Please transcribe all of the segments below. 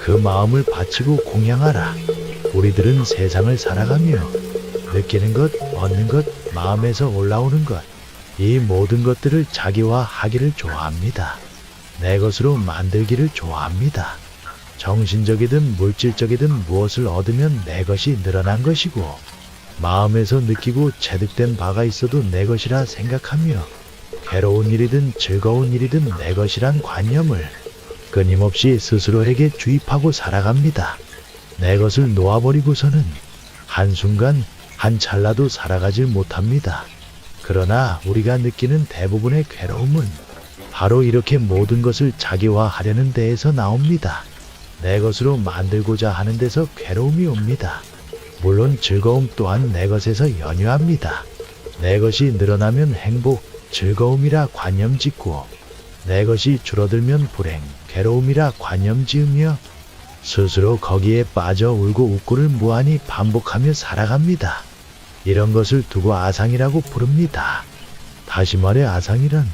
그 마음을 바치고 공양하라. 우리들은 세상을 살아가며 느끼는 것, 얻는 것, 마음에서 올라오는 것, 이 모든 것들을 자기화하기를 좋아합니다. 내 것으로 만들기를 좋아합니다. 정신적이든 물질적이든 무엇을 얻으면 내 것이 늘어난 것이고, 마음에서 느끼고 체득된 바가 있어도 내 것이라 생각하며, 괴로운 일이든 즐거운 일이든 내 것이란 관념을 끊임없이 스스로에게 주입하고 살아갑니다. 내 것을 놓아버리고서는 한순간 한 찰나도 살아가질 못합니다. 그러나 우리가 느끼는 대부분의 괴로움은 바로 이렇게 모든 것을 자기화하려는 데에서 나옵니다. 내 것으로 만들고자 하는 데서 괴로움이 옵니다. 물론 즐거움 또한 내 것에서 연유합니다. 내 것이 늘어나면 행복, 즐거움이라 관념 짓고, 내 것이 줄어들면 불행, 괴로움이라 관념 지으며 스스로 거기에 빠져 울고 웃고를 무한히 반복하며 살아갑니다. 이런 것을 두고 아상이라고 부릅니다. 다시 말해 아상이란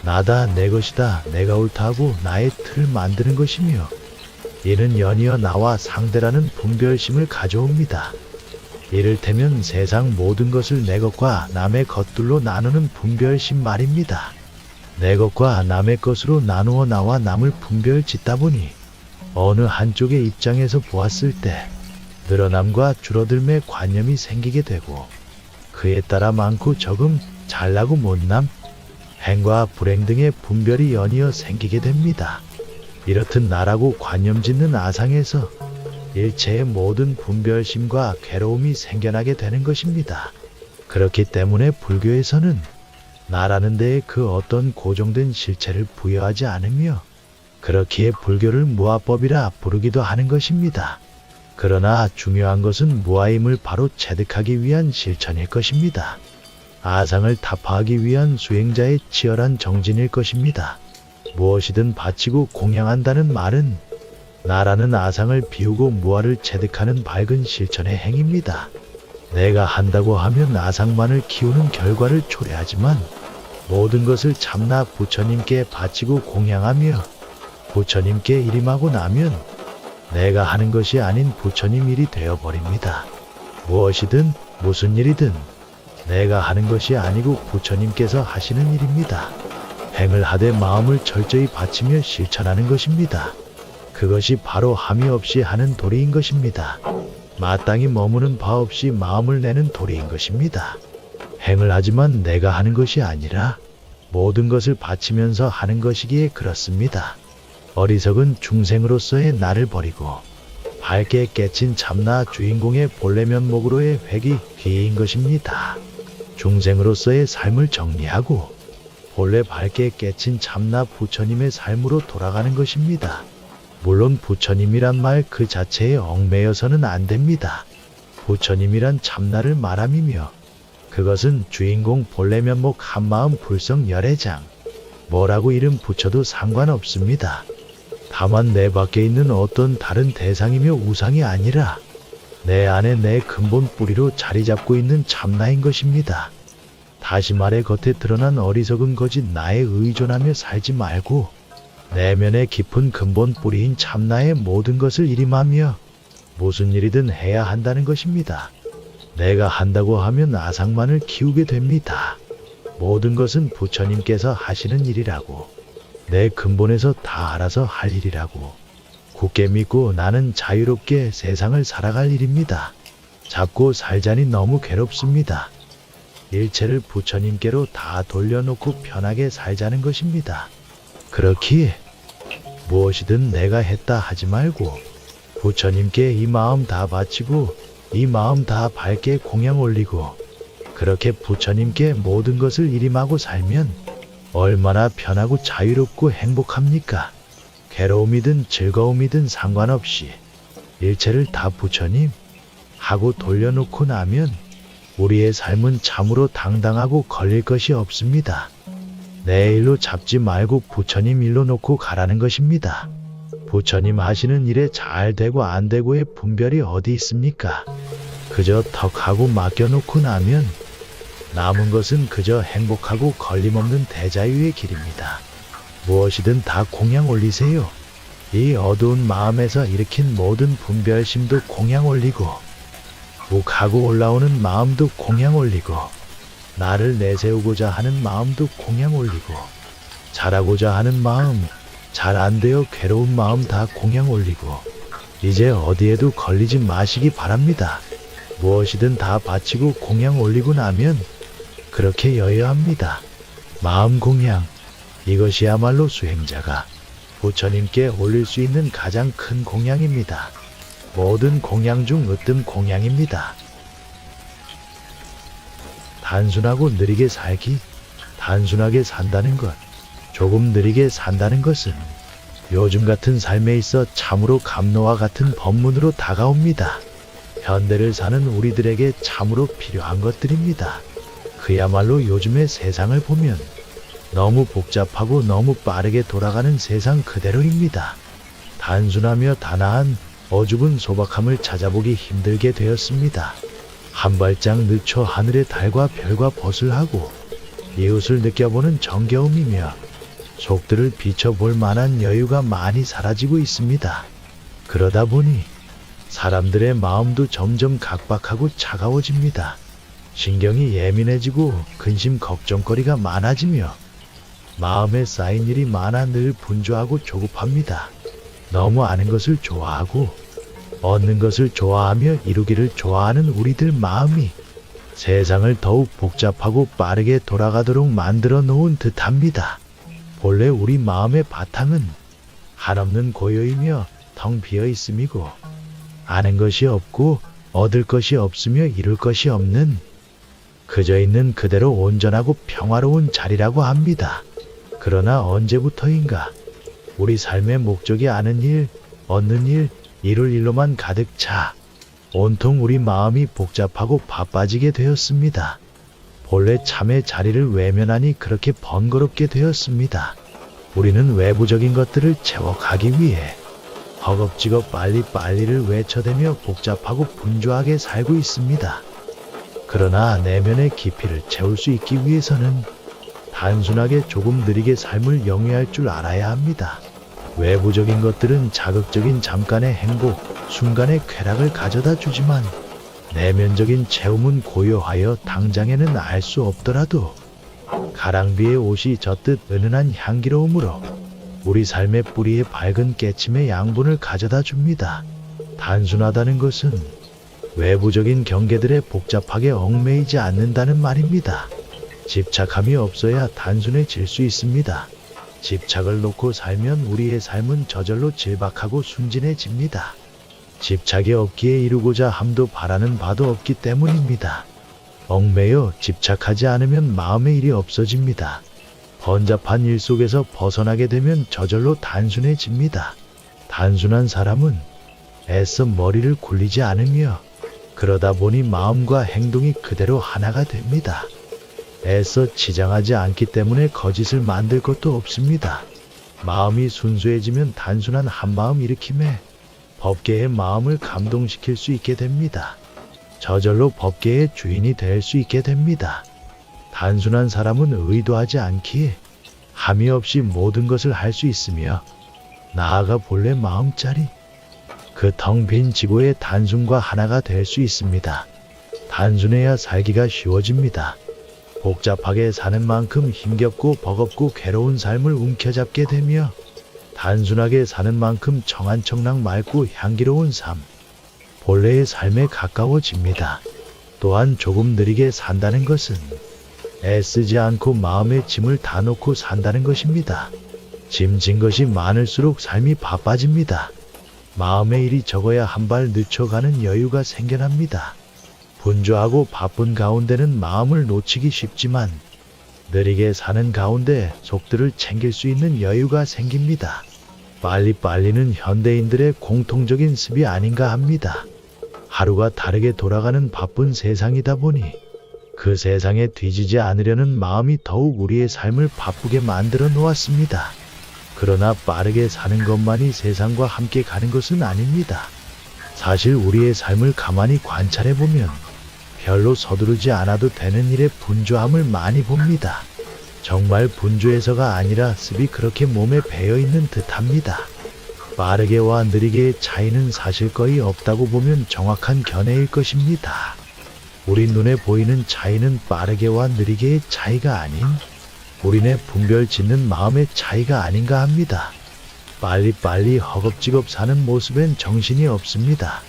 나다, 내 것이다, 내가 옳다 하고 나의 틀을 만드는 것이며, 이는 연이어 나와 상대라는 분별심을 가져옵니다. 이를테면 세상 모든 것을 내 것과 남의 것들로 나누는 분별심 말입니다. 내 것과 남의 것으로 나누어 나와 남을 분별 짓다 보니 어느 한쪽의 입장에서 보았을 때 늘어남과 줄어들매 관념이 생기게 되고, 그에 따라 많고 적음, 잘나고 못남, 행과 불행 등의 분별이 연이어 생기게 됩니다. 이렇듯 나라고 관념 짓는 아상에서 일체의 모든 분별심과 괴로움이 생겨나게 되는 것입니다. 그렇기 때문에 불교에서는 나라는 데에 그 어떤 고정된 실체를 부여하지 않으며, 그렇기에 불교를 무아법이라 부르기도 하는 것입니다. 그러나 중요한 것은 무아임을 바로 체득하기 위한 실천일 것입니다. 아상을 타파하기 위한 수행자의 치열한 정진일 것입니다. 무엇이든 바치고 공양한다는 말은 나라는 아상을 비우고 무아를 체득하는 밝은 실천의 행위입니다. 내가 한다고 하면 아상만을 키우는 결과를 초래하지만, 모든 것을 참나 부처님께 바치고 공양하며 부처님께 일임하고 나면 내가 하는 것이 아닌 부처님 일이 되어버립니다. 무엇이든 무슨 일이든 내가 하는 것이 아니고 부처님께서 하시는 일입니다. 행을 하되 마음을 철저히 바치며 실천하는 것입니다. 그것이 바로 함이 없이 하는 도리인 것입니다. 마땅히 머무는 바 없이 마음을 내는 도리인 것입니다. 행을 하지만 내가 하는 것이 아니라 모든 것을 바치면서 하는 것이기에 그렇습니다. 어리석은 중생으로서의 나를 버리고 밝게 깨친 참나 주인공의 본래 면목으로의 회귀 뒤인 것입니다. 중생으로서의 삶을 정리하고 본래 밝게 깨친 참나 부처님의 삶으로 돌아가는 것입니다. 물론 부처님이란 말 그 자체에 얽매여서는 안 됩니다. 부처님이란 참나를 말함이며, 그것은 주인공 본래 면목 한마음 불성 열애장, 뭐라고 이름 붙여도 상관없습니다. 다만 내 밖에 있는 어떤 다른 대상이며 우상이 아니라 내 안에 내 근본 뿌리로 자리 잡고 있는 참나인 것입니다. 다시 말해 겉에 드러난 어리석은 거짓 나에 의존하며 살지 말고 내면의 깊은 근본 뿌리인 참나의 모든 것을 일임하며 무슨 일이든 해야 한다는 것입니다. 내가 한다고 하면 아상만을 키우게 됩니다. 모든 것은 부처님께서 하시는 일이라고, 내 근본에서 다 알아서 할 일이라고 굳게 믿고 나는 자유롭게 세상을 살아갈 일입니다. 잡고 살자니 너무 괴롭습니다. 일체를 부처님께로 다 돌려놓고 편하게 살자는 것입니다. 그렇기에 무엇이든 내가 했다 하지 말고 부처님께 이 마음 다 바치고 이 마음 다 밝게 공양 올리고 그렇게 부처님께 모든 것을 일임하고 살면 얼마나 편하고 자유롭고 행복합니까? 괴로움이든 즐거움이든 상관없이 일체를 다 부처님 하고 돌려놓고 나면 우리의 삶은 참으로 당당하고 걸릴 것이 없습니다. 내 일로 잡지 말고 부처님 일로 놓고 가라는 것입니다. 부처님 하시는 일에 잘 되고 안 되고의 분별이 어디 있습니까? 그저 턱하고 맡겨놓고 나면 남은 것은 그저 행복하고 걸림없는 대자유의 길입니다. 무엇이든 다 공양 올리세요. 이 어두운 마음에서 일으킨 모든 분별심도 공양 올리고 욱하고 올라오는 마음도 공양 올리고 나를 내세우고자 하는 마음도 공양 올리고 잘하고자 하는 마음, 잘 안 되어 괴로운 마음 다 공양 올리고 이제 어디에도 걸리지 마시기 바랍니다. 무엇이든 다 바치고 공양 올리고 나면 그렇게 여여합니다. 마음 공양, 이것이야말로 수행자가 부처님께 올릴 수 있는 가장 큰 공양입니다. 모든 공양 중 으뜸 공양입니다. 단순하고 느리게 살기, 단순하게 산다는 것, 조금 느리게 산다는 것은 요즘 같은 삶에 있어 참으로 감로와 같은 법문으로 다가옵니다. 현대를 사는 우리들에게 참으로 필요한 것들입니다. 그야말로 요즘의 세상을 보면 너무 복잡하고 너무 빠르게 돌아가는 세상 그대로입니다. 단순하며 단아한 어죽은 소박함을 찾아보기 힘들게 되었습니다. 한 발짝 늦춰 하늘의 달과 별과 벗을 하고 이웃을 느껴보는 정겨움이며 속들을 비춰볼 만한 여유가 많이 사라지고 있습니다. 그러다 보니 사람들의 마음도 점점 각박하고 차가워집니다. 신경이 예민해지고 근심 걱정거리가 많아지며 마음에 쌓인 일이 많아 늘 분주하고 조급합니다. 너무 아는 것을 좋아하고 얻는 것을 좋아하며 이루기를 좋아하는 우리들 마음이 세상을 더욱 복잡하고 빠르게 돌아가도록 만들어 놓은 듯합니다. 본래 우리 마음의 바탕은 한없는 고요이며 텅 비어 있음이고 아는 것이 없고 얻을 것이 없으며 이룰 것이 없는 그저 있는 그대로 온전하고 평화로운 자리라고 합니다. 그러나 언제부터인가 우리 삶의 목적이 아는 일, 얻는 일, 이룰 일로만 가득 차 온통 우리 마음이 복잡하고 바빠지게 되었습니다. 본래 참의 자리를 외면하니 그렇게 번거롭게 되었습니다. 우리는 외부적인 것들을 채워가기 위해 허겁지겁 빨리빨리를 외쳐대며 복잡하고 분주하게 살고 있습니다. 그러나 내면의 깊이를 채울 수 있기 위해서는 단순하게 조금 느리게 삶을 영위할 줄 알아야 합니다. 외부적인 것들은 자극적인 잠깐의 행복, 순간의 쾌락을 가져다 주지만 내면적인 채움은 고요하여 당장에는 알 수 없더라도 가랑비의 옷이 젖듯 은은한 향기로움으로 우리 삶의 뿌리에 밝은 깨침의 양분을 가져다 줍니다. 단순하다는 것은 외부적인 경계들에 복잡하게 얽매이지 않는다는 말입니다. 집착함이 없어야 단순해질 수 있습니다. 집착을 놓고 살면 우리의 삶은 저절로 질박하고 순진해집니다. 집착이 없기에 이루고자 함도 바라는 바도 없기 때문입니다. 얽매여 집착하지 않으면 마음의 일이 없어집니다. 번잡한 일 속에서 벗어나게 되면 저절로 단순해집니다. 단순한 사람은 애써 머리를 굴리지 않으며 그러다 보니 마음과 행동이 그대로 하나가 됩니다. 애써 치장하지 않기 때문에 거짓을 만들 것도 없습니다. 마음이 순수해지면 단순한 한마음 일으킴에 법계의 마음을 감동시킬 수 있게 됩니다. 저절로 법계의 주인이 될 수 있게 됩니다. 단순한 사람은 의도하지 않기에 함이 없이 모든 것을 할 수 있으며 나아가 본래 마음자리, 그 텅 빈 지고의 단순과 하나가 될 수 있습니다. 단순해야 살기가 쉬워집니다. 복잡하게 사는 만큼 힘겹고 버겁고 괴로운 삶을 움켜잡게 되며 단순하게 사는 만큼 청한청랑 맑고 향기로운 삶, 본래의 삶에 가까워집니다. 또한 조금 느리게 산다는 것은 애쓰지 않고 마음의 짐을 다 놓고 산다는 것입니다. 짐진 것이 많을수록 삶이 바빠집니다. 마음의 일이 적어야 한 발 늦춰가는 여유가 생겨납니다. 분주하고 바쁜 가운데는 마음을 놓치기 쉽지만 느리게 사는 가운데 속들을 챙길 수 있는 여유가 생깁니다. 빨리빨리는 현대인들의 공통적인 습이 아닌가 합니다. 하루가 다르게 돌아가는 바쁜 세상이다 보니 그 세상에 뒤지지 않으려는 마음이 더욱 우리의 삶을 바쁘게 만들어 놓았습니다. 그러나 빠르게 사는 것만이 세상과 함께 가는 것은 아닙니다. 사실 우리의 삶을 가만히 관찰해보면 별로 서두르지 않아도 되는 일에 분주함을 많이 봅니다. 정말 분주해서가 아니라 습이 그렇게 몸에 배어있는 듯합니다. 빠르게와 느리게의 차이는 사실 거의 없다고 보면 정확한 견해일 것입니다. 우리 눈에 보이는 차이는 빠르게와 느리게의 차이가 아닌 우리네 분별 짓는 마음의 차이가 아닌가 합니다. 빨리빨리 허겁지겁 사는 모습엔 정신이 없습니다.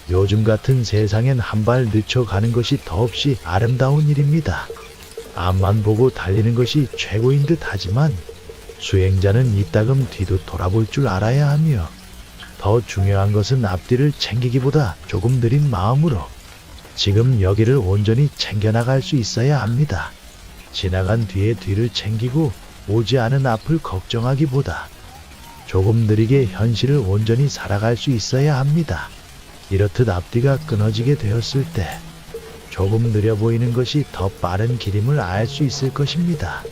요즘 같은 세상엔 한 발 늦춰가는 것이 더없이 아름다운 일입니다. 앞만 보고 달리는 것이 최고인 듯 하지만 수행자는 이따금 뒤도 돌아볼 줄 알아야 하며 더 중요한 것은 앞뒤를 챙기기보다 조금 느린 마음으로 지금 여기를 온전히 챙겨나갈 수 있어야 합니다. 지나간 뒤에 뒤를 챙기고 오지 않은 앞을 걱정하기보다 조금 느리게 현실을 온전히 살아갈 수 있어야 합니다. 이렇듯 앞뒤가 끊어지게 되었을 때 조금 느려 보이는 것이 더 빠른 길임을 알 수 있을 것입니다.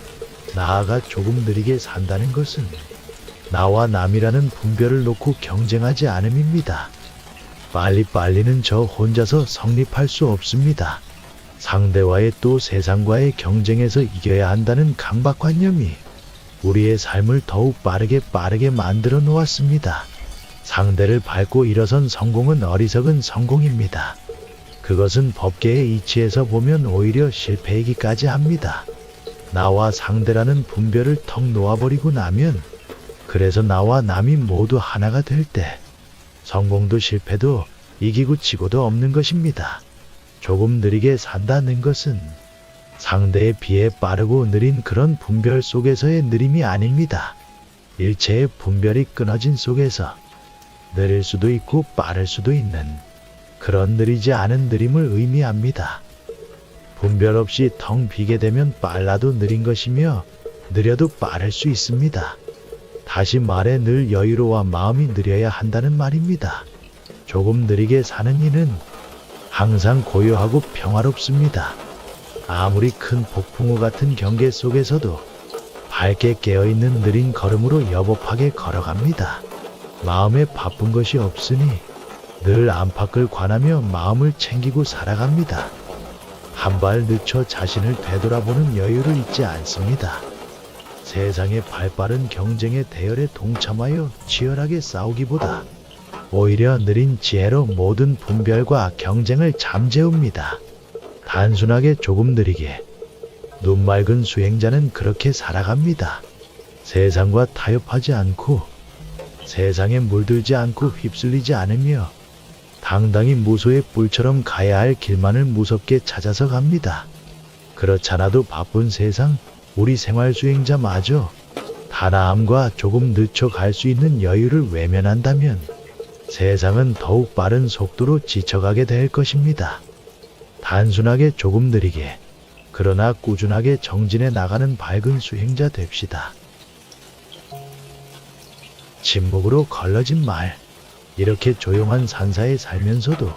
나아가 조금 느리게 산다는 것은 나와 남이라는 분별을 놓고 경쟁하지 않음입니다. 빨리빨리는 저 혼자서 성립할 수 없습니다. 상대와의 또 세상과의 경쟁에서 이겨야 한다는 강박관념이 우리의 삶을 더욱 빠르게 만들어 놓았습니다. 상대를 밟고 일어선 성공은 어리석은 성공입니다. 그것은 법계의 이치에서 보면 오히려 실패이기까지 합니다. 나와 상대라는 분별을 턱 놓아버리고 나면 그래서 나와 남이 모두 하나가 될 때 성공도 실패도 이기고 지고도 없는 것입니다. 조금 느리게 산다는 것은 상대에 비해 빠르고 느린 그런 분별 속에서의 느림이 아닙니다. 일체의 분별이 끊어진 속에서 느릴 수도 있고 빠를 수도 있는 그런 느리지 않은 느림을 의미합니다. 분별 없이 텅 비게 되면 빨라도 느린 것이며 느려도 빠를 수 있습니다. 다시 말해 늘 여유로워 마음이 느려야 한다는 말입니다. 조금 느리게 사는 이는 항상 고요하고 평화롭습니다. 아무리 큰 폭풍우 같은 경계 속에서도 밝게 깨어있는 느린 걸음으로 여법하게 걸어갑니다. 마음에 바쁜 것이 없으니 늘 안팎을 관하며 마음을 챙기고 살아갑니다. 한 발 늦춰 자신을 되돌아보는 여유를 잊지 않습니다. 세상의 발빠른 경쟁의 대열에 동참하여 치열하게 싸우기보다 오히려 느린 지혜로 모든 분별과 경쟁을 잠재웁니다. 단순하게 조금 느리게 눈 맑은 수행자는 그렇게 살아갑니다. 세상과 타협하지 않고 세상에 물들지 않고 휩쓸리지 않으며 당당히 무소의 뿔처럼 가야 할 길만을 무섭게 찾아서 갑니다. 그렇잖아도 바쁜 세상 우리 생활 수행자마저 단아함과 조금 늦춰 갈 수 있는 여유를 외면한다면 세상은 더욱 빠른 속도로 지쳐가게 될 것입니다. 단순하게 조금 느리게 그러나 꾸준하게 정진해 나가는 밝은 수행자 됩시다. 침묵으로 걸러진 말. 이렇게 조용한 산사에 살면서도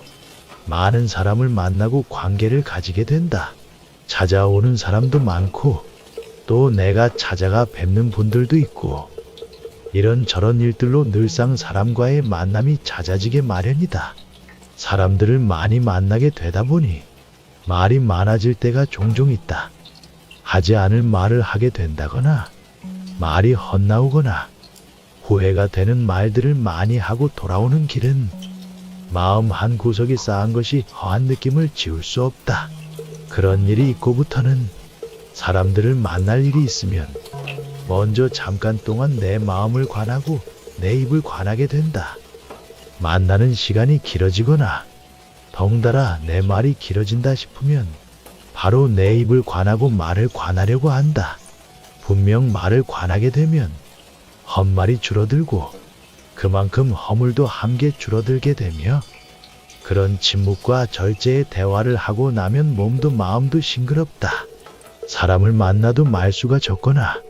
많은 사람을 만나고 관계를 가지게 된다. 찾아오는 사람도 많고 또 내가 찾아가 뵙는 분들도 있고 이런저런 일들로 늘상 사람과의 만남이 잦아지게 마련이다. 사람들을 많이 만나게 되다 보니 말이 많아질 때가 종종 있다. 하지 않을 말을 하게 된다거나 말이 헛나오거나 후회가 되는 말들을 많이 하고 돌아오는 길은 마음 한 구석이 쌓은 것이 허한 느낌을 지울 수 없다. 그런 일이 있고부터는 사람들을 만날 일이 있으면 먼저 잠깐 동안 내 마음을 관하고 내 입을 관하게 된다. 만나는 시간이 길어지거나 덩달아 내 말이 길어진다 싶으면 바로 내 입을 관하고 말을 관하려고 한다. 분명 말을 관하게 되면 헛말이 줄어들고 그만큼 허물도 함께 줄어들게 되며 그런 침묵과 절제의 대화를 하고 나면 몸도 마음도 싱그럽다. 사람을 만나도 말수가 적거나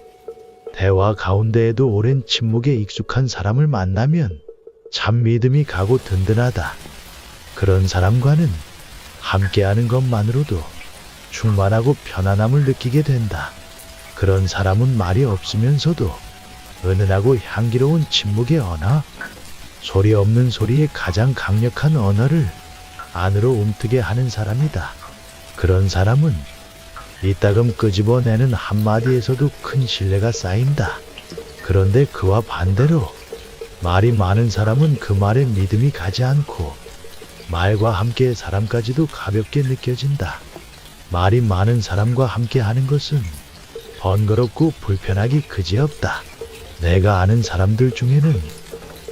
대화 가운데에도 오랜 침묵에 익숙한 사람을 만나면 참 믿음이 가고 든든하다. 그런 사람과는 함께하는 것만으로도 충만하고 편안함을 느끼게 된다. 그런 사람은 말이 없으면서도 은은하고 향기로운 침묵의 언어, 소리 없는 소리의 가장 강력한 언어를 안으로 움트게 하는 사람이다. 그런 사람은 이따금 끄집어내는 한마디에서도 큰 신뢰가 쌓인다. 그런데 그와 반대로 말이 많은 사람은 그 말에 믿음이 가지 않고 말과 함께 사람까지도 가볍게 느껴진다. 말이 많은 사람과 함께 하는 것은 번거롭고 불편하기 그지없다. 내가 아는 사람들 중에는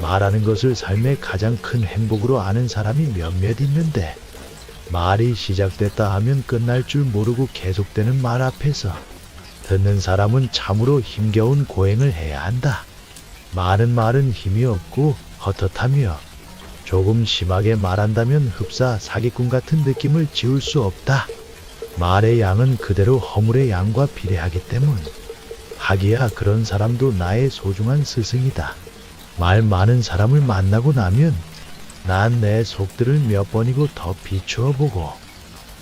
말하는 것을 삶의 가장 큰 행복으로 아는 사람이 몇몇 있는데 말이 시작됐다 하면 끝날 줄 모르고 계속되는 말 앞에서 듣는 사람은 참으로 힘겨운 고행을 해야 한다. 많은 말은 힘이 없고 헛헛하며 조금 심하게 말한다면 흡사 사기꾼 같은 느낌을 지울 수 없다. 말의 양은 그대로 허물의 양과 비례하기 때문 하기야 그런 사람도 나의 소중한 스승이다. 말 많은 사람을 만나고 나면 난 내 속들을 몇 번이고 더 비추어 보고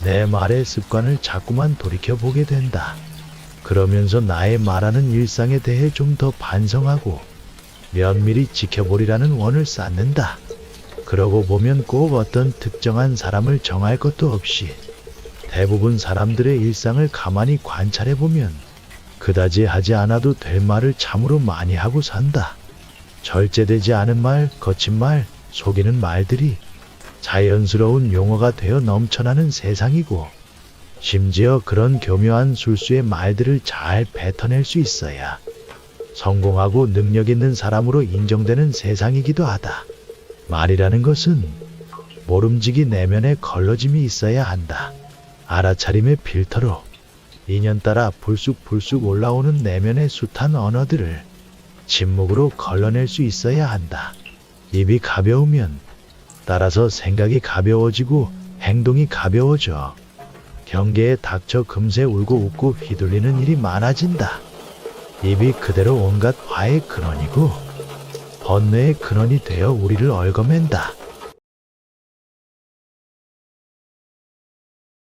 내 말의 습관을 자꾸만 돌이켜 보게 된다. 그러면서 나의 말하는 일상에 대해 좀 더 반성하고 면밀히 지켜보리라는 원을 쌓는다. 그러고 보면 꼭 어떤 특정한 사람을 정할 것도 없이 대부분 사람들의 일상을 가만히 관찰해보면 그다지 하지 않아도 될 말을 참으로 많이 하고 산다. 절제되지 않은 말, 거친 말, 속이는 말들이 자연스러운 용어가 되어 넘쳐나는 세상이고 심지어 그런 교묘한 술수의 말들을 잘 뱉어낼 수 있어야 성공하고 능력 있는 사람으로 인정되는 세상이기도 하다. 말이라는 것은 모름지기 내면에 걸러짐이 있어야 한다. 알아차림의 필터로 인연따라 불쑥불쑥 올라오는 내면의 숱한 언어들을 침묵으로 걸러낼 수 있어야 한다. 입이 가벼우면 따라서 생각이 가벼워지고 행동이 가벼워져 경계에 닥쳐 금세 울고 웃고 휘둘리는 일이 많아진다. 입이 그대로 온갖 화의 근원이고 번뇌의 근원이 되어 우리를 얽어맨다.